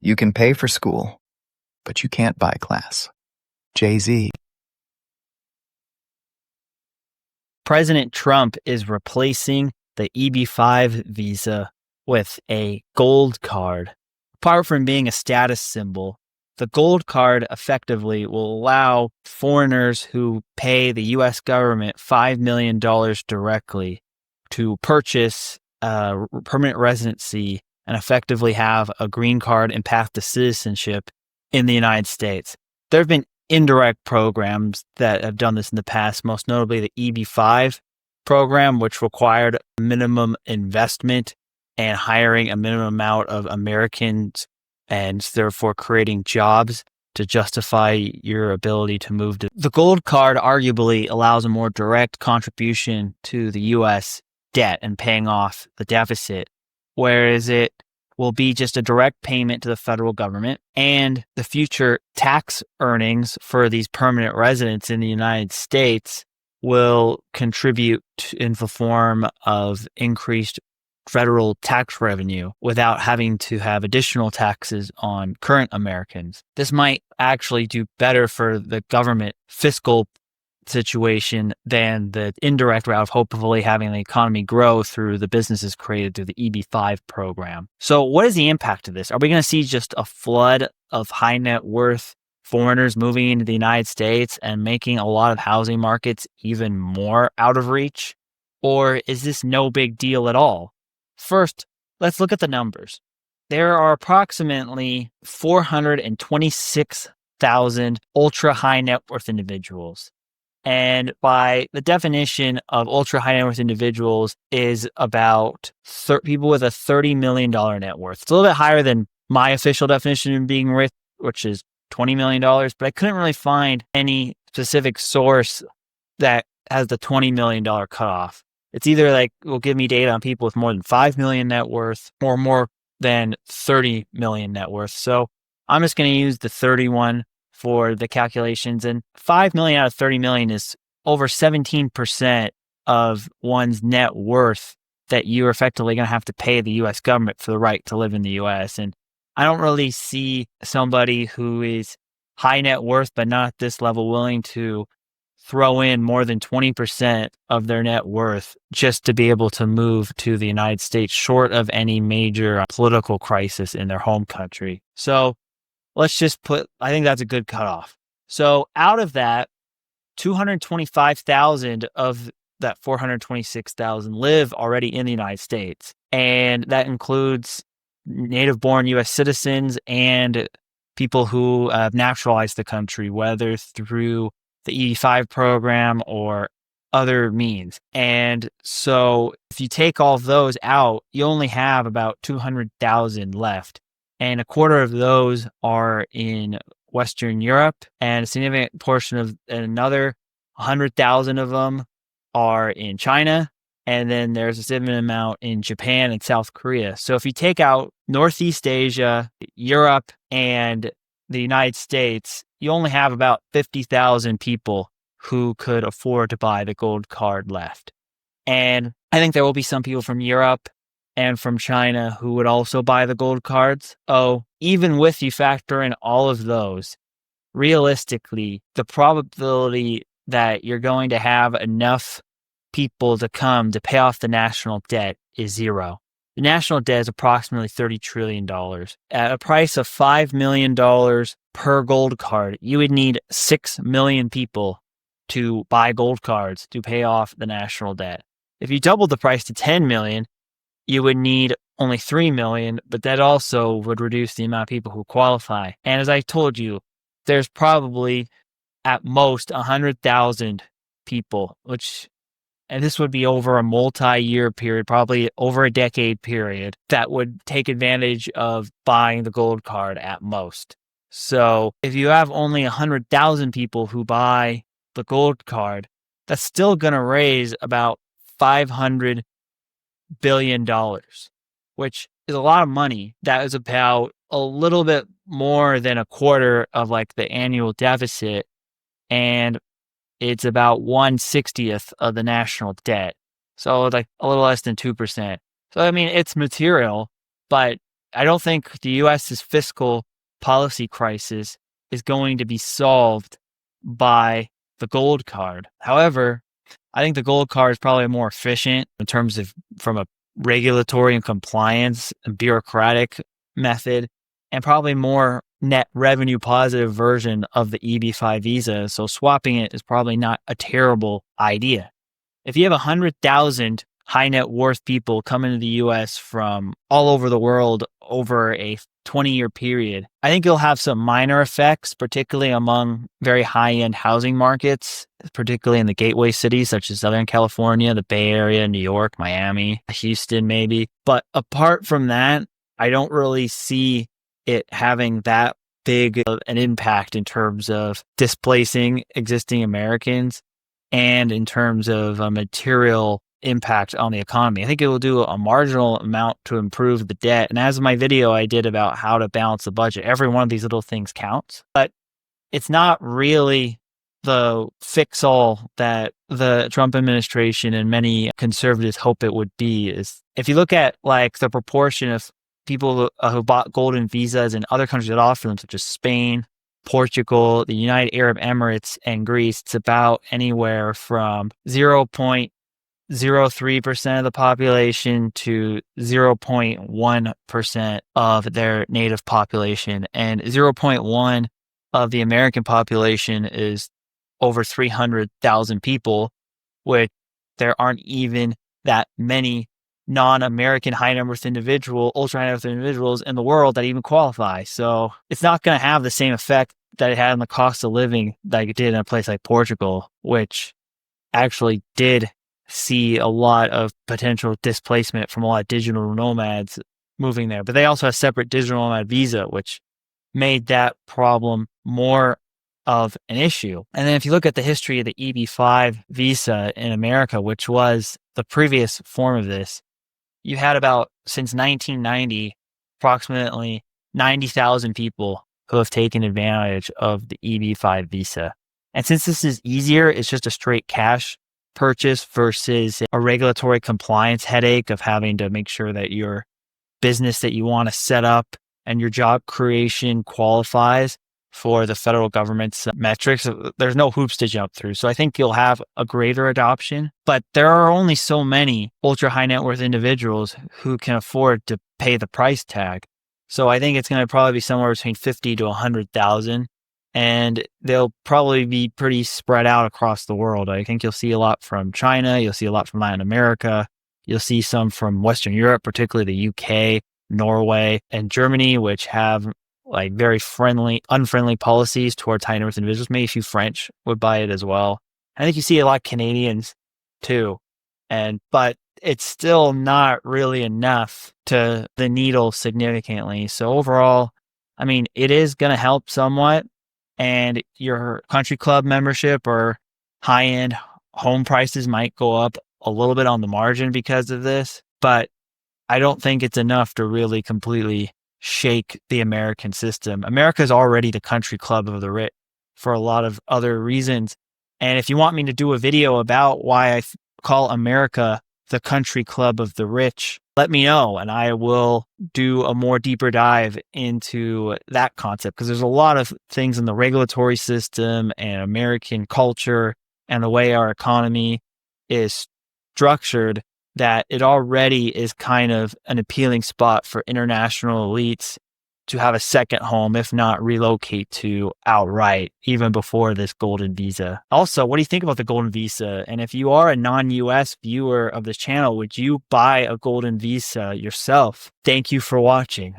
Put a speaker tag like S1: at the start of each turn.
S1: You can pay for school, but you can't buy class. Jay-Z.
S2: President Trump is replacing the EB-5 visa with a gold card. Apart from being a status symbol, the gold card effectively will allow foreigners who pay the U.S. government $5 million directly to purchase a permanent residency and effectively have a green card and path to citizenship in the United States. There have been indirect programs that have done this in the past, most notably the EB-5 program, which required minimum investment and hiring a minimum amount of Americans and therefore creating jobs to justify your ability to move to. The gold card arguably allows a more direct contribution to the U.S. debt and paying off the deficit, whereas it will be just a direct payment to the federal government, and the future tax earnings for these permanent residents in the United States will contribute in the form of increased federal tax revenue without having to have additional taxes on current Americans. This might actually do better for the government fiscal situation than the indirect route of hopefully having the economy grow through the businesses created through the EB-5 program. So what is the impact of this? Are we going to see just a flood of high net worth foreigners moving into the United States and making a lot of housing markets even more out of reach? Or is this no big deal at all? First, let's look at the numbers. There are approximately 426,000 ultra high net worth individuals. And by the definition of ultra high net worth individuals is about people with a $30 million net worth. It's a little bit higher than my official definition of being rich, which is $20 million, but I couldn't really find any specific source that has the $20 million cutoff. It's either like, will give me data on people with more than 5 million net worth or more than 30 million net worth. So I'm just going to use the 31 for the calculations, and 5 million out of 30 million is over 17% of one's net worth that you're effectively going to have to pay the U.S. government for the right to live in the U.S. And I don't really see somebody who is high net worth but not at this level willing to throw in more than 20% of their net worth just to be able to move to the United States short of any major political crisis in their home country. So let's just I think that's a good cutoff. So out of that, 225,000 of that 426,000 live already in the United States. And that includes native-born U.S. citizens and people who have naturalized the country, whether through the EB-5 program or other means. And so if you take all of those out, you only have about 200,000 left. And a quarter of those are in Western Europe, and a significant portion of another 100,000 of them are in China. And then there's a significant amount in Japan and South Korea. So if you take out Northeast Asia, Europe, and the United States, you only have about 50,000 people who could afford to buy the gold card left. And I think there will be some people from Europe and from China who would also buy the gold cards. Oh, even with you factor in all of those, realistically, the probability that you're going to have enough people to come to pay off the national debt is zero. The national debt is approximately $30 trillion. At a price of $5 million per gold card, you would need 6 million people to buy gold cards to pay off the national debt. If you doubled the price to 10 million, you would need only 3 million, but that also would reduce the amount of people who qualify. And as I told you, there's probably at most 100,000 people, and this would be over a multi-year period, probably over a decade period, that would take advantage of buying the gold card at most. So if you have only 100,000 people who buy the gold card, that's still going to raise about $500 billion, which is a lot of money. That is about a little bit more than a quarter of like the annual deficit. And it's about 1/60th of the national debt. So like a little less than 2%. So, I mean, it's material, but I don't think the US's fiscal policy crisis is going to be solved by the gold card. However, I think the gold card is probably more efficient in terms of from a regulatory and compliance and bureaucratic method, and probably more net revenue positive version of the EB-5 visa. So swapping it is probably not a terrible idea. If you have 100,000 high net worth people coming to the US from all over the world over a 20-year period, I think you'll have some minor effects, particularly among very high-end housing markets, particularly in the gateway cities such as Southern California, the Bay Area, New York, Miami, Houston maybe. But apart from that, I don't really see it having that big of an impact in terms of displacing existing Americans and in terms of a material impact on the economy. I think it will do a marginal amount to improve the debt. And as my video I did about how to balance the budget, every one of these little things counts. But it's not really the fix-all that the Trump administration and many conservatives hope it would be. Is if you look at like the proportion of people who bought golden visas in other countries that offer them, such as Spain, Portugal, the United Arab Emirates, and Greece, it's about anywhere from 0.03% of the population to 0.1% of their native population. And 0.1 of the American population is over 300,000 people, which there aren't even that many non-American high net worth ultra high net worth individuals in the world that even qualify. So it's not going to have the same effect that it had on the cost of living that it did in a place like Portugal, which actually did see a lot of potential displacement from a lot of digital nomads moving there. But they also have a separate digital nomad visa, which made that problem more of an issue. And then if you look at the history of the EB-5 visa in America, which was the previous form of this, you had about, since 1990, approximately 90,000 people who have taken advantage of the EB-5 visa. And since this is easier, it's just a straight cash purchase versus a regulatory compliance headache of having to make sure that your business that you want to set up and your job creation qualifies for the federal government's metrics. There's no hoops to jump through. So I think you'll have a greater adoption, but there are only so many ultra high net worth individuals who can afford to pay the price tag. So I think it's going to probably be somewhere between 50 to 100,000, and they'll probably be pretty spread out across the world. I think you'll see a lot from China. You'll see a lot from Latin America. You'll see some from Western Europe, particularly the UK, Norway, and Germany, which have like very unfriendly policies towards high net worth individuals. Maybe a few French would buy it as well. I think you see a lot of Canadians too. But it's still not really enough to the needle significantly. So overall, I mean, it is going to help somewhat. And your country club membership or high-end home prices might go up a little bit on the margin because of this. But I don't think it's enough to really completely shake the American system. America is already the country club of the rich for a lot of other reasons. And if you want me to do a video about why I call America the country club of the rich, let me know, and I will do a more deeper dive into that concept, because there's a lot of things in the regulatory system and American culture and the way our economy is structured that it already is kind of an appealing spot for international elites to have a second home, if not relocate to outright, even before this golden visa. Also, what do you think about the golden visa? And if you are a non-US viewer of this channel, would you buy a golden visa yourself? Thank you for watching.